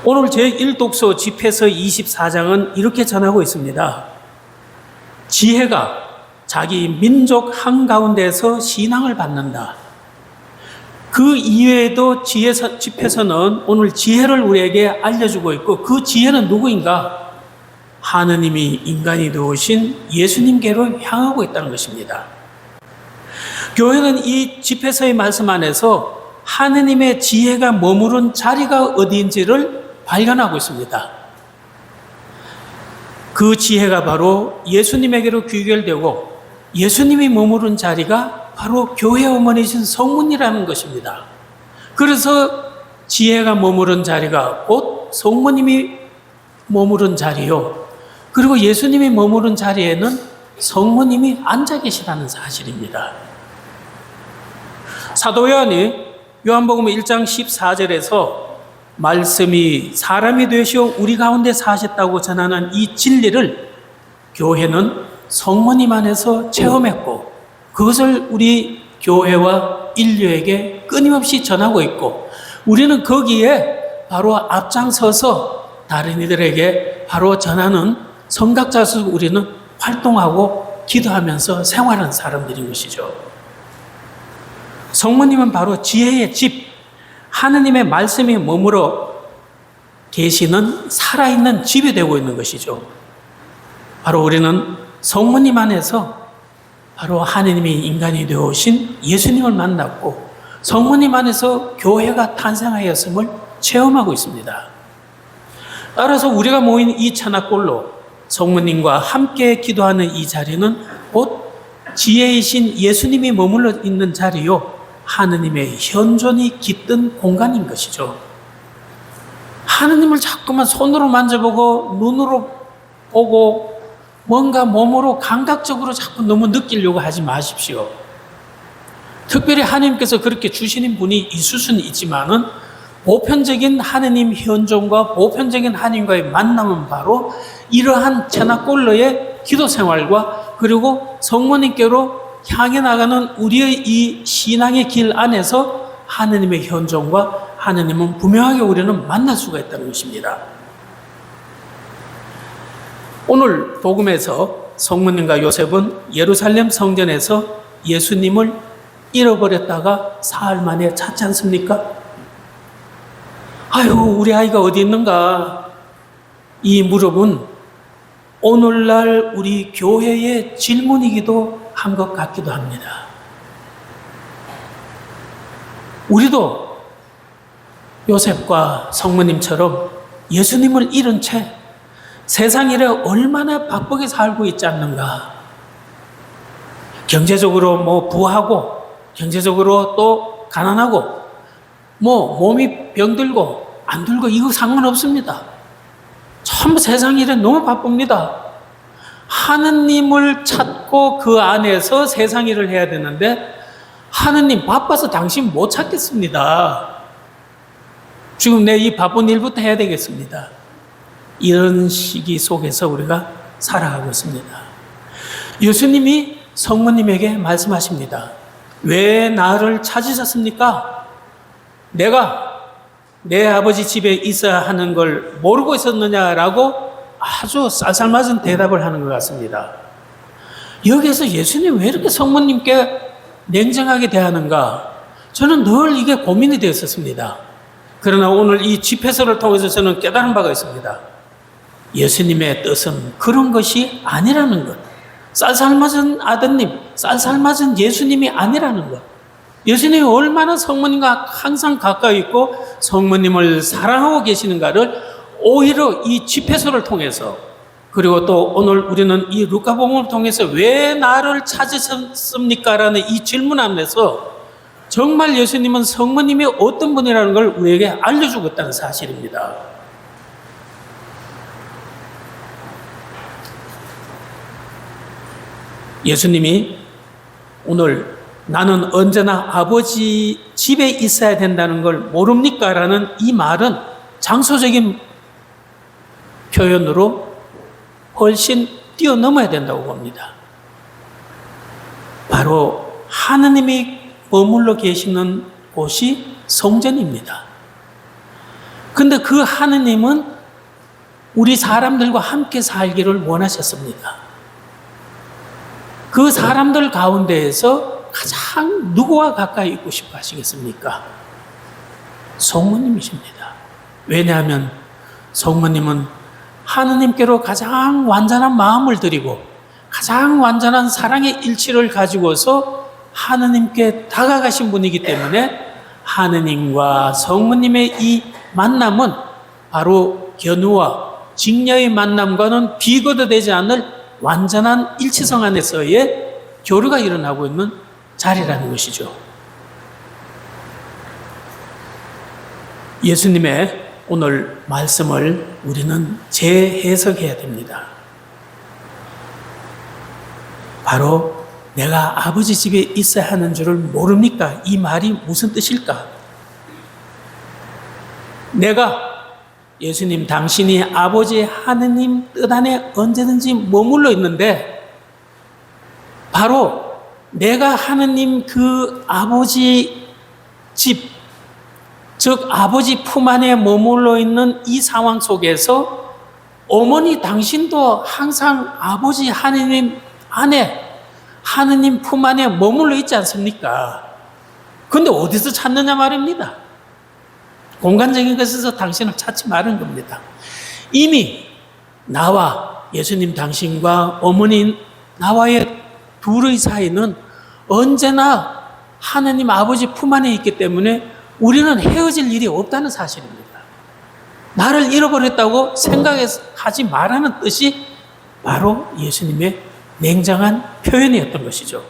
오늘 제1독서 집회서 24장은 이렇게 전하고 있습니다. 지혜가 자기 민족 한가운데서 신앙을 받는다. 그 이외에도 집회서는 오늘 지혜를 우리에게 알려주고 있고, 그 지혜는 누구인가? 하느님이 인간이 되오신 예수님께로 향하고 있다는 것입니다. 교회는 이 집회서의 말씀 안에서 하느님의 지혜가 머무른 자리가 어디인지를 발견하고 있습니다. 그 지혜가 바로 예수님에게로 귀결되고 예수님이 머무른 자리가 바로 교회 어머니신 성문이라는 것입니다. 그래서 지혜가 머무른 자리가 곧 성모님이 머무른 자리요. 그리고 예수님이 머무른 자리에는 성모님이 앉아 계시다는 사실입니다. 사도 요한이 요한복음 1장 14절에서 말씀이 사람이 되시어 우리 가운데 사셨다고 전하는 이 진리를 교회는 성모님 안에서 체험했고 그것을 우리 교회와 인류에게 끊임없이 전하고 있고 우리는 거기에 바로 앞장서서 다른 이들에게 바로 전하는 선각자로서 우리는 활동하고 기도하면서 생활하는 사람들인 것이죠. 성모님은 바로 지혜의 집, 하느님의 말씀이 머물러 계시는 살아있는 집이 되고 있는 것이죠. 바로 우리는 성모님 안에서 바로 하느님이 인간이 되어 오신 예수님을 만났고 성모님 안에서 교회가 탄생하였음을 체험하고 있습니다. 따라서 우리가 모인 이 찬악골로 성모님과 함께 기도하는 이 자리는 곧 지혜이신 예수님이 머물러 있는 자리요 하느님의 현존이 깃든 공간인 것이죠. 하느님을 자꾸만 손으로 만져보고 눈으로 보고 뭔가 몸으로 감각적으로 자꾸 너무 느끼려고 하지 마십시오. 특별히 하나님께서 그렇게 주시는 분이 있을 수는 있지만은 보편적인 하느님 현존과 보편적인 하느님과의 만남은 바로 이러한 채나골로의 기도 생활과 그리고 성모님께로 향해 나가는 우리의 이 신앙의 길 안에서 하느님의 현존과 하느님은 분명하게 우리는 만날 수가 있다는 것입니다. 오늘 복음에서 성모님과 요셉은 예루살렘 성전에서 예수님을 잃어버렸다가 사흘 만에 찾지 않습니까? 아유, 우리 아이가 어디 있는가? 이 물음은 오늘날 우리 교회의 질문이기도 한 것 같기도 합니다. 우리도 요셉과 성모님처럼 예수님을 잃은 채 세상 일에 얼마나 바쁘게 살고 있지 않는가? 경제적으로 뭐 부하고, 경제적으로 또 가난하고, 뭐 몸이 병들고 안 들고 이거 상관없습니다. 전부 세상 일에 너무 바쁩니다. 하느님을 찾고 그 안에서 세상 일을 해야 되는데 하느님 바빠서 당신 못 찾겠습니다. 지금 내 이 바쁜 일부터 해야 되겠습니다. 이런 시기 속에서 우리가 살아가고 있습니다. 예수님이 성모님에게 말씀하십니다. 왜 나를 찾으셨습니까? 내가 내 아버지 집에 있어야 하는 걸 모르고 있었느냐라고 아주 쌀쌀맞은 대답을 하는 것 같습니다. 여기에서 예수님 왜 이렇게 성모님께 냉정하게 대하는가? 저는 늘 이게 고민이 되었었습니다. 그러나 오늘 이 집회서를 통해서 저는 깨달은 바가 있습니다. 예수님의 뜻은 그런 것이 아니라는 것. 쌀쌀맞은 아드님, 쌀쌀맞은 예수님이 아니라는 것. 예수님이 얼마나 성모님과 항상 가까이 있고 성모님을 사랑하고 계시는가를 오히려 이 집회서를 통해서 그리고 또 오늘 우리는 이 루카복음을 통해서 왜 나를 찾으셨습니까? 라는 이 질문 안에서 정말 예수님은 성모님이 어떤 분이라는 걸 우리에게 알려주고 있다는 사실입니다. 예수님이 오늘 나는 언제나 아버지 집에 있어야 된다는 걸 모릅니까? 라는 이 말은 장소적인 표현으로 훨씬 뛰어넘어야 된다고 봅니다. 바로 하느님이 머물러 계시는 곳이 성전입니다. 근데 그 하느님은 우리 사람들과 함께 살기를 원하셨습니다. 그 사람들 가운데에서 가장 누구와 가까이 있고 싶어 하시겠습니까? 성모님이십니다. 왜냐하면 성모님은 하느님께로 가장 완전한 마음을 드리고 가장 완전한 사랑의 일치를 가지고서 하느님께 다가가신 분이기 때문에 하느님과 성모님의 이 만남은 바로 견우와 직녀의 만남과는 비교도 되지 않을 완전한 일치성 안에서의 교류가 일어나고 있는 자리라는 것이죠. 예수님의 오늘 말씀을 우리는 재해석해야 됩니다. 바로 내가 아버지 집에 있어야 하는 줄을 모릅니까? 이 말이 무슨 뜻일까? 내가 예수님 당신이 아버지 하느님 뜻 안에 언제든지 머물러 있는데 바로 내가 하느님 그 아버지 집, 즉 아버지 품 안에 머물러 있는 이 상황 속에서 어머니 당신도 항상 아버지 하느님 안에 하느님 품 안에 머물러 있지 않습니까? 그런데 어디서 찾느냐 말입니다. 공간적인 것에서 당신을 찾지 말은 겁니다. 이미 나와 예수님 당신과 어머니 나와의 둘의 사이는 언제나 하느님 아버지 품 안에 있기 때문에 우리는 헤어질 일이 없다는 사실입니다. 나를 잃어버렸다고 생각하지 말라는 뜻이 바로 예수님의 냉정한 표현이었던 것이죠.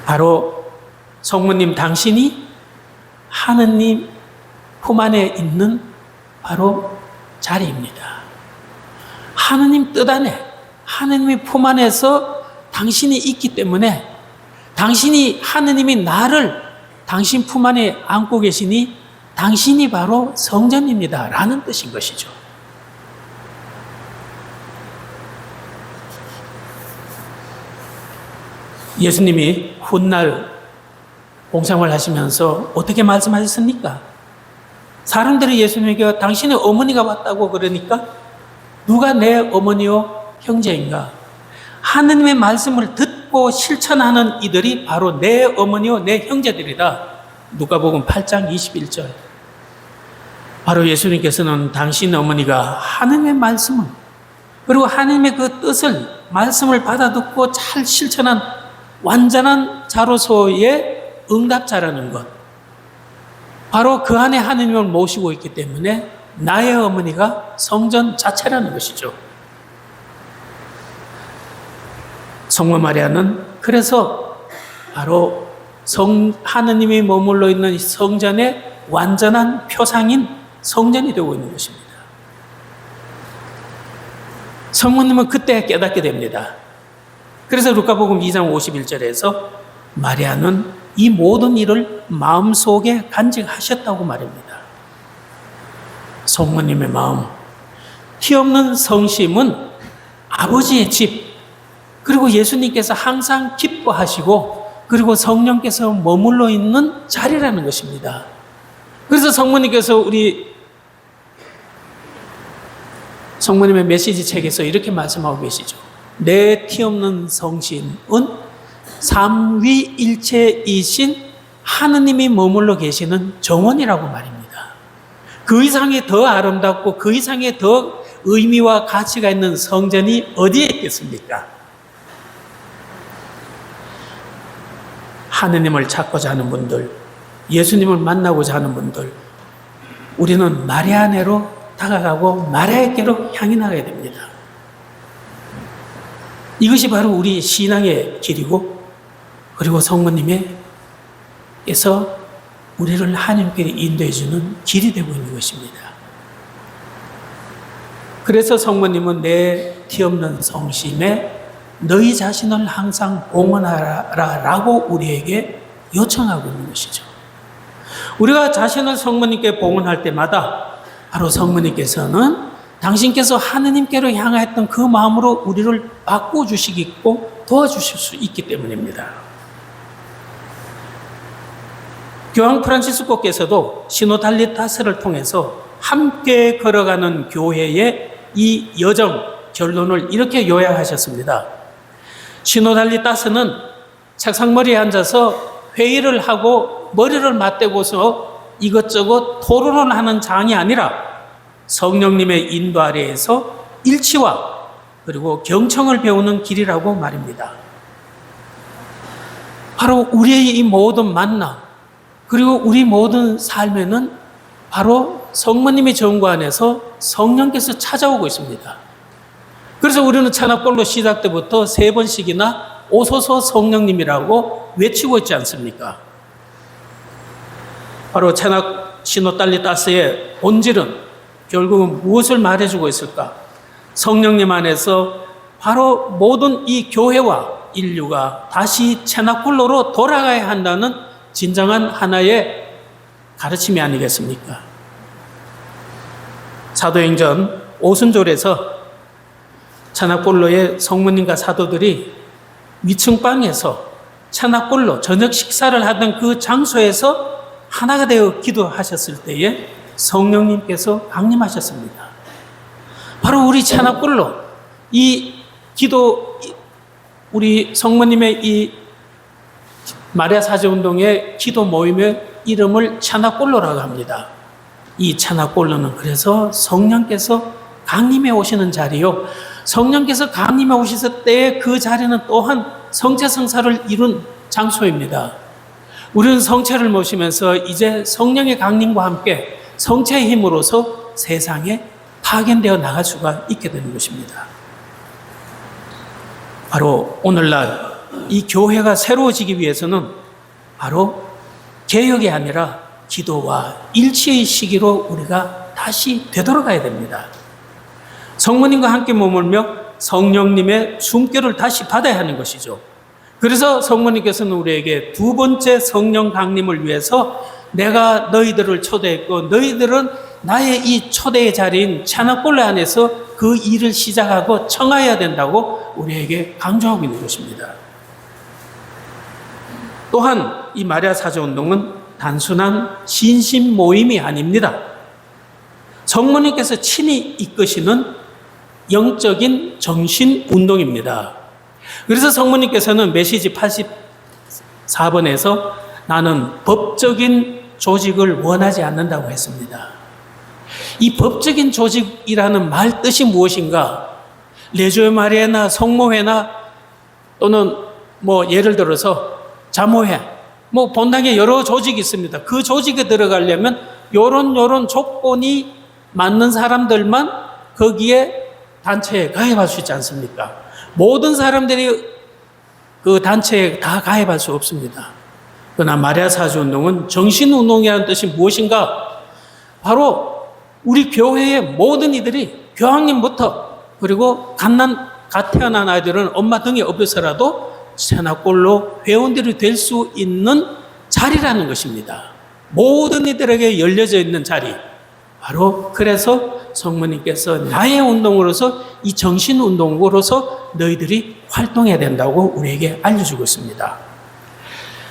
바로 성모님 당신이 하느님 품 안에 있는 바로 자리입니다. 하느님 뜻 안에, 하느님의 품 안에서 당신이 있기 때문에 당신이 하느님이 나를 당신 품 안에 안고 계시니 당신이 바로 성전입니다. 라는 뜻인 것이죠. 예수님이 훗날 공생활 하시면서 어떻게 말씀하셨습니까? 사람들이 예수님에게 당신의 어머니가 왔다고 그러니까 누가 내 어머니요 형제인가? 하느님의 말씀을 듣고 실천하는 이들이 바로 내 어머니요 내 형제들이다. 누가복음 8장 21절. 바로 예수님께서는 당신 어머니가 하느님의 말씀을 그리고 하느님의 그 뜻을 말씀을 받아듣고 잘 실천한 완전한 자로서의 응답자라는 것. 바로 그 안에 하느님을 모시고 있기 때문에 나의 어머니가 성전 자체라는 것이죠. 성모 마리아는 그래서 바로 하느님이 머물러 있는 성전의 완전한 표상인 성전이 되고 있는 것입니다. 성모님은 그때 깨닫게 됩니다. 그래서 루카복음 2장 51절에서 마리아는 이 모든 일을 마음속에 간직하셨다고 말입니다. 성모님의 마음, 티 없는 성심은 아버지의 집, 그리고 예수님께서 항상 기뻐하시고 그리고 성령께서 머물러 있는 자리라는 것입니다. 그래서 성모님께서 우리 성모님의 메시지 책에서 이렇게 말씀하고 계시죠. 내 티 없는 성심은 삼위일체이신 하느님이 머물러 계시는 정원이라고 말입니다. 그 이상의 더 아름답고 그 이상의 더 의미와 가치가 있는 성전이 어디에 있겠습니까? 하느님을 찾고자 하는 분들, 예수님을 만나고자 하는 분들, 우리는 마리아네로 다가가고 마리아에게로 향해 나가야 됩니다. 이것이 바로 우리 신앙의 길이고 그리고 성모님에서 우리를 하나님께 인도해 주는 길이 되고 있는 것입니다. 그래서 성모님은 내 티 없는 성심에 너희 자신을 항상 봉헌하라라고 우리에게 요청하고 있는 것이죠. 우리가 자신을 성모님께 봉헌할 때마다 바로 성모님께서는 당신께서 하느님께로 향했던 그 마음으로 우리를 바꿔주시고 도와주실 수 있기 때문입니다. 교황 프란치스코께서도 시노달리타스를 통해서 함께 걸어가는 교회의 이 여정, 결론을 이렇게 요약하셨습니다. 시노달리타스는 책상머리에 앉아서 회의를 하고 머리를 맞대고서 이것저것 토론을 하는 장이 아니라 성령님의 인도 아래에서 일치와 그리고 경청을 배우는 길이라고 말입니다. 바로 우리의 이 모든 만남 그리고 우리 모든 삶에는 바로 성모님의 정구 안에서 성령께서 찾아오고 있습니다. 그래서 우리는 찬양골로 시작 때부터 3번씩이나 오소서 성령님이라고 외치고 있지 않습니까? 바로 찬양 시노달리따스의 본질은 결국은 무엇을 말해주고 있을까? 성령님 안에서 바로 모든 이 교회와 인류가 다시 채나골로로 돌아가야 한다는 진정한 하나의 가르침이 아니겠습니까? 사도행전 오순절에서 채나골로의 성모님과 사도들이 위층방에서 채나골로 저녁 식사를 하던 그 장소에서 하나가 되어 기도하셨을 때에 성령님께서 강림하셨습니다. 바로 우리 채나골로 이 기도, 우리 성모님의 이 마리아 사제운동의 기도 모임의 이름을 채나골로라고 합니다. 이 채나골로는 그래서 성령께서 강림해 오시는 자리요. 성령께서 강림해 오셨을 때의 그 자리는 또한 성체성사를 이룬 장소입니다. 우리는 성체를 모시면서 이제 성령의 강림과 함께 성체의 힘으로서 세상에 파견되어 나갈 수가 있게 되는 것입니다. 바로 오늘날 이 교회가 새로워지기 위해서는 바로 개혁이 아니라 기도와 일치의 시기로 우리가 다시 되돌아가야 됩니다. 성모님과 함께 머물며 성령님의 숨결을 다시 받아야 하는 것이죠. 그래서 성모님께서는 우리에게 두 번째 성령 강림을 위해서 내가 너희들을 초대했고 너희들은 나의 이 초대의 자리인 채나골로 안에서 그 일을 시작하고 청하여야 된다고 우리에게 강조하고 있는 것입니다. 또한 이 마리아 사제운동은 단순한 신심 모임이 아닙니다. 성모님께서 친히 이끄시는 영적인 정신운동입니다. 그래서 성모님께서는 메시지 84번에서 나는 법적인 조직을 원하지 않는다고 했습니다. 이 법적인 조직이라는 말 뜻이 무엇인가? 레조의 마리아나 성모회나 또는 예를 들어서 자모회, 본당에 여러 조직이 있습니다. 그 조직에 들어가려면 요런 조건이 맞는 사람들만 거기에 단체에 가입할 수 있지 않습니까? 모든 사람들이 그 단체에 다 가입할 수 없습니다. 그러나 마리아 사제운동은 정신운동이라는 뜻이 무엇인가? 바로 우리 교회의 모든 이들이 교황님부터 그리고 갓 태어난 아이들은 엄마 등에 업혀서라도 채나골로 회원들이 될 수 있는 자리라는 것입니다. 모든 이들에게 열려져 있는 자리. 바로 그래서 성모님께서 나의 운동으로서 이 정신운동으로서 너희들이 활동해야 된다고 우리에게 알려주고 있습니다.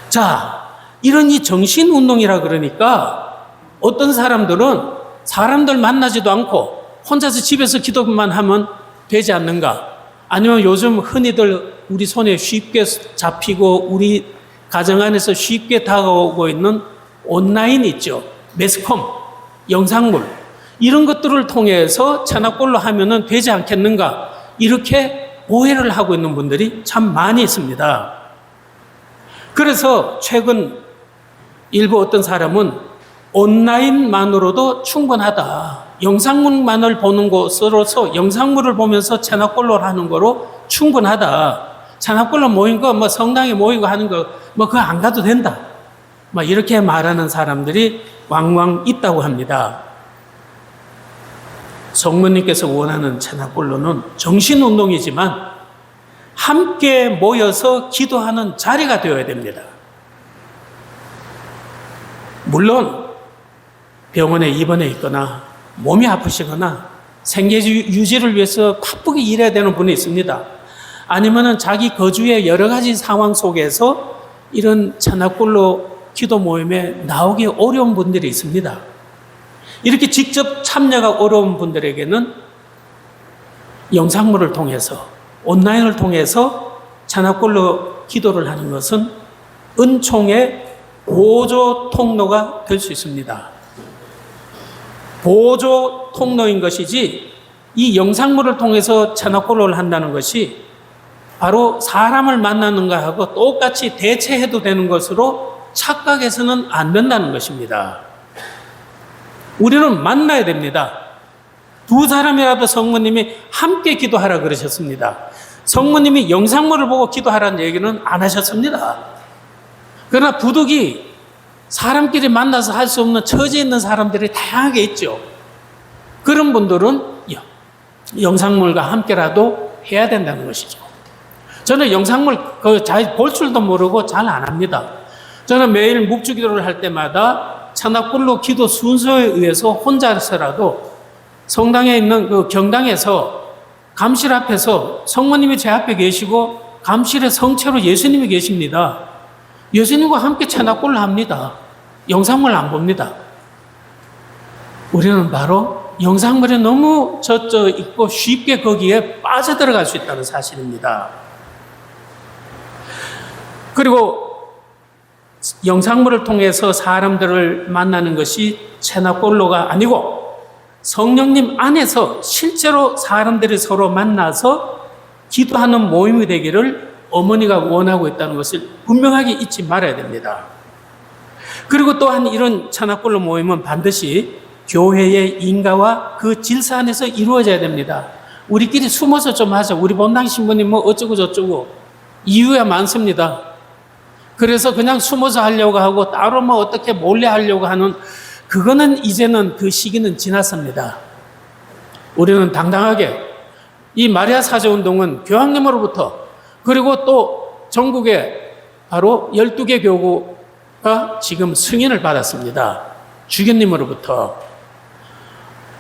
자, 이런 이 정신운동이라 그러니까 어떤 사람들은 사람들 만나지도 않고 혼자서 집에서 기도만 하면 되지 않는가? 아니면 요즘 흔히들 우리 손에 쉽게 잡히고 우리 가정 안에서 쉽게 다가오고 있는 온라인 있죠. 매스컴, 영상물 이런 것들을 통해서 채나골로 하면은 되지 않겠는가? 이렇게 오해를 하고 있는 분들이 참 많이 있습니다. 그래서 최근 일부 어떤 사람은 온라인만으로도 충분하다. 영상물만을 보는 것으로서 영상물을 보면서 채나골로 하는 거로 충분하다. 채나골로 모인 거, 성당에 모이고 하는 거, 그거 안 가도 된다. 이렇게 말하는 사람들이 왕왕 있다고 합니다. 성모님께서 원하는 채나골로는 정신운동이지만 함께 모여서 기도하는 자리가 되어야 됩니다. 물론 병원에 입원해 있거나 몸이 아프시거나 생계 유지를 위해서 바쁘게 일해야 되는 분이 있습니다. 아니면은 자기 거주의 여러 가지 상황 속에서 이런 채나골로 기도 모임에 나오기 어려운 분들이 있습니다. 이렇게 직접 참여가 어려운 분들에게는 영상물을 통해서 온라인을 통해서 채나골로 기도를 하는 것은 은총의 보조 통로가 될 수 있습니다. 보조 통로인 것이지 이 영상물을 통해서 채나골로를 한다는 것이 바로 사람을 만나는 것하고 똑같이 대체해도 되는 것으로 착각해서는 안 된다는 것입니다. 우리는 만나야 됩니다. 두 사람이라도 성모님이 함께 기도하라 그러셨습니다. 성모님이 영상물을 보고 기도하라는 얘기는 안 하셨습니다. 그러나 부득이 사람끼리 만나서 할 수 없는 처지에 있는 사람들이 다양하게 있죠. 그런 분들은 영상물과 함께라도 해야 된다는 것이죠. 저는 영상물 잘 볼 줄도 모르고 잘 안 합니다. 저는 매일 묵주기도를 할 때마다 찬악불로 기도 순서에 의해서 혼자서라도 성당에 있는 그 경당에서 감실 앞에서 성모님이 제 앞에 계시고 감실에 성체로 예수님이 계십니다. 예수님과 함께 찬악불을 합니다. 영상물 안 봅니다. 우리는 바로 영상물에 너무 젖어 있고 쉽게 거기에 빠져들어갈 수 있다는 사실입니다. 그리고 영상물을 통해서 사람들을 만나는 것이 채나골로가 아니고 성령님 안에서 실제로 사람들이 서로 만나서 기도하는 모임이 되기를 어머니가 원하고 있다는 것을 분명하게 잊지 말아야 됩니다. 그리고 또한 이런 채나골로 모임은 반드시 교회의 인가와 그 질서 안에서 이루어져야 됩니다. 우리끼리 숨어서 좀 하자. 우리 본당 신부님 뭐 어쩌고 저쩌고 이유가 많습니다. 그래서 그냥 숨어서 하려고 하고 따로 뭐 어떻게 몰래 하려고 하는 그거는 이제는 그 시기는 지났습니다. 우리는 당당하게 이 마리아 사제운동은 교황님으로부터 그리고 또 전국에 바로 12개 교구가 지금 승인을 받았습니다. 주교님으로부터.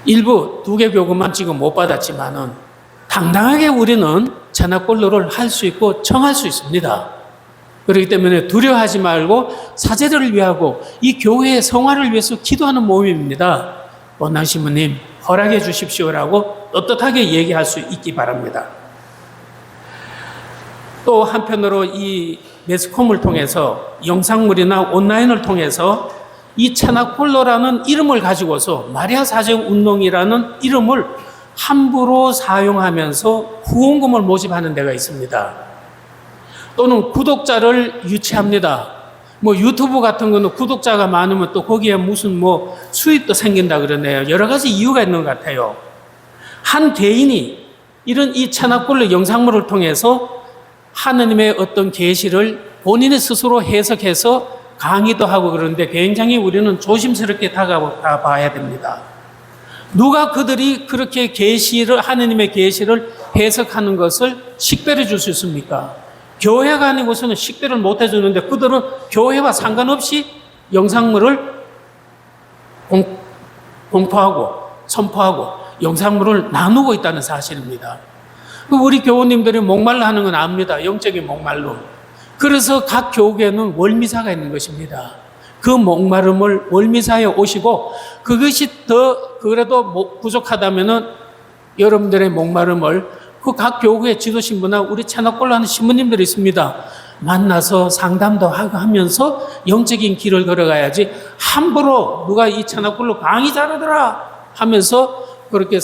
일부 2개 교구만 지금 못 받았지만은 당당하게 우리는 채나골로를 할 수 있고 청할 수 있습니다. 그렇기 때문에 두려워하지 말고 사제들을 위하고 이 교회의 성화를 위해서 기도하는 모임입니다. 원당 신부님 허락해 주십시오라고 떳떳하게 얘기할 수 있기 바랍니다. 또 한편으로 이 매스컴을 통해서 영상물이나 온라인을 통해서 이 채나골로라는 이름을 가지고서 마리아 사제 운동이라는 이름을 함부로 사용하면서 후원금을 모집하는 데가 있습니다. 또는 구독자를 유치합니다. 뭐 유튜브 같은 거는 구독자가 많으면 또 거기에 무슨 뭐 수익도 생긴다 그러네요. 여러 가지 이유가 있는 것 같아요. 한 개인이 이런 이 채나골로 영상물을 통해서 하느님의 어떤 계시를 본인의 스스로 해석해서 강의도 하고 그러는데 굉장히 우리는 조심스럽게 다가봐야 됩니다. 누가 그들이 그렇게 계시를 하느님의 계시를 해석하는 것을 식별해 줄 수 있습니까? 교회가 아니고서는 식별을 못 해주는데 그들은 교회와 상관없이 영상물을 공포하고 선포하고 영상물을 나누고 있다는 사실입니다. 우리 교우님들이 목말라 하는 건 압니다. 영적인 목말로. 그래서 각 교회에는 월미사가 있는 것입니다. 그 목마름을 월미사에 오시고 그것이 더 그래도 부족하다면은 여러분들의 목마름을 그 각 교회의 지도신부나 우리 채나골로 하는 신부님들이 있습니다. 만나서 상담도 하고 하면서 영적인 길을 걸어가야지 함부로 누가 이 채나골로 강의 잘하더라 하면서 그렇게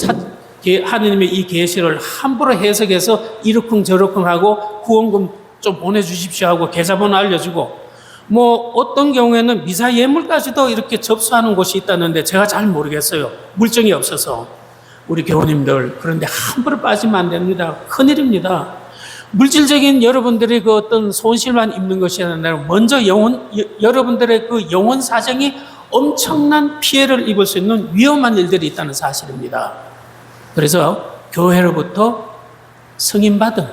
하느님의 이 계시를 함부로 해석해서 이러쿵저러쿵 하고 후원금 좀 보내주십시오 하고 계좌번호 알려주고 뭐 어떤 경우에는 미사 예물까지도 이렇게 접수하는 곳이 있다는데 제가 잘 모르겠어요. 물증이 없어서. 우리 교우님들 그런데 함부로 빠지면 안 됩니다. 큰일입니다. 물질적인 여러분들의 그 어떤 손실만 입는 것이 아니라 먼저 여러분들의 그 영혼 사정이 엄청난 피해를 입을 수 있는 위험한 일들이 있다는 사실입니다. 그래서 교회로부터 승인받은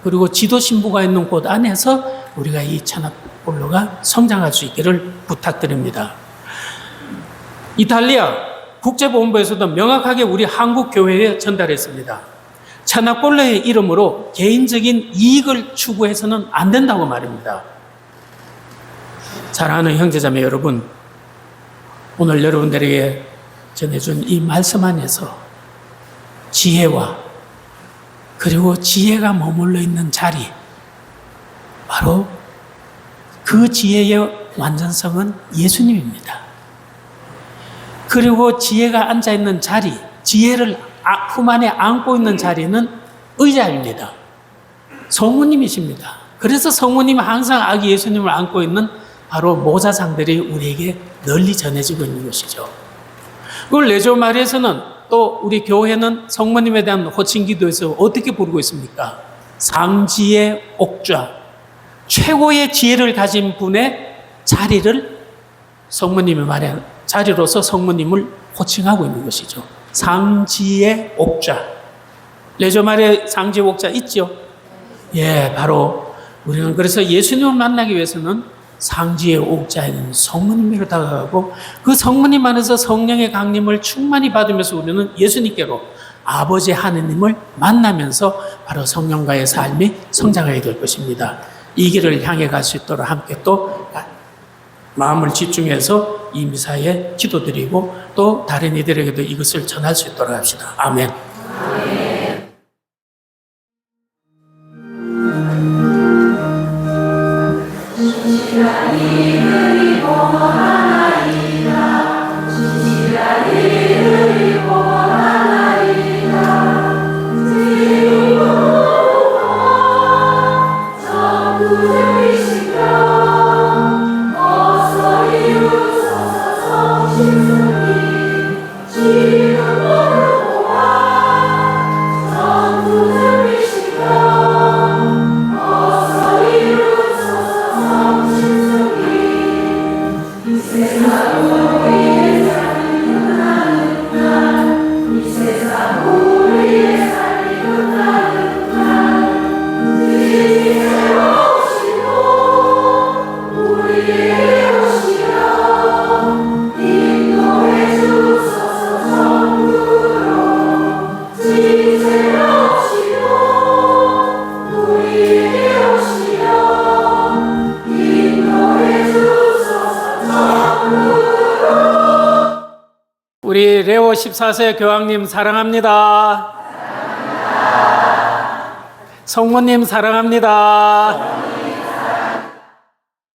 그리고 지도 신부가 있는 곳 안에서 우리가 이 채나골로가 성장할 수 있기를 부탁드립니다. 이탈리아 국제본부에서도 명확하게 우리 한국 교회에 전달했습니다. 채나골로의 이름으로 개인적인 이익을 추구해서는 안 된다고 말입니다. 사랑하는 형제자매 여러분, 오늘 여러분들에게 전해준 이 말씀 안에서 지혜와 그리고 지혜가 머물러 있는 자리, 바로 그 지혜의 완전성은 예수님입니다. 그리고 지혜가 앉아있는 자리, 지혜를 품 안에 안고 있는 자리는 의자입니다. 성모님이십니다. 그래서 성모님이 항상 아기 예수님을 안고 있는 바로 모자상들이 우리에게 널리 전해지고 있는 것이죠. 그걸 레조 마리에서는 또 우리 교회는 성모님에 대한 호칭 기도에서 어떻게 부르고 있습니까? 상지의 옥좌. 최고의 지혜를 가진 분의 자리를 성모님이 말하는 자리로서 성모님을 호칭하고 있는 것이죠. 상지의 옥좌. 레저 말에 상지의 옥좌 있죠? 예, 바로 우리는 그래서 예수님을 만나기 위해서는 상지의 옥자에 있는 성모님께로 다가가고 그 성모님 안에서 성령의 강림을 충만히 받으면서 우리는 예수님께로 아버지 하느님을 만나면서 바로 성령과의 삶이 성장하게 될 것입니다. 이 길을 향해 갈 수 있도록 함께 또 마음을 집중해서 이 미사에 기도드리고 또 다른 이들에게도 이것을 전할 수 있도록 합시다. 아멘. 우리 레오 14세 교황님 사랑합니다. 성모님 사랑합니다.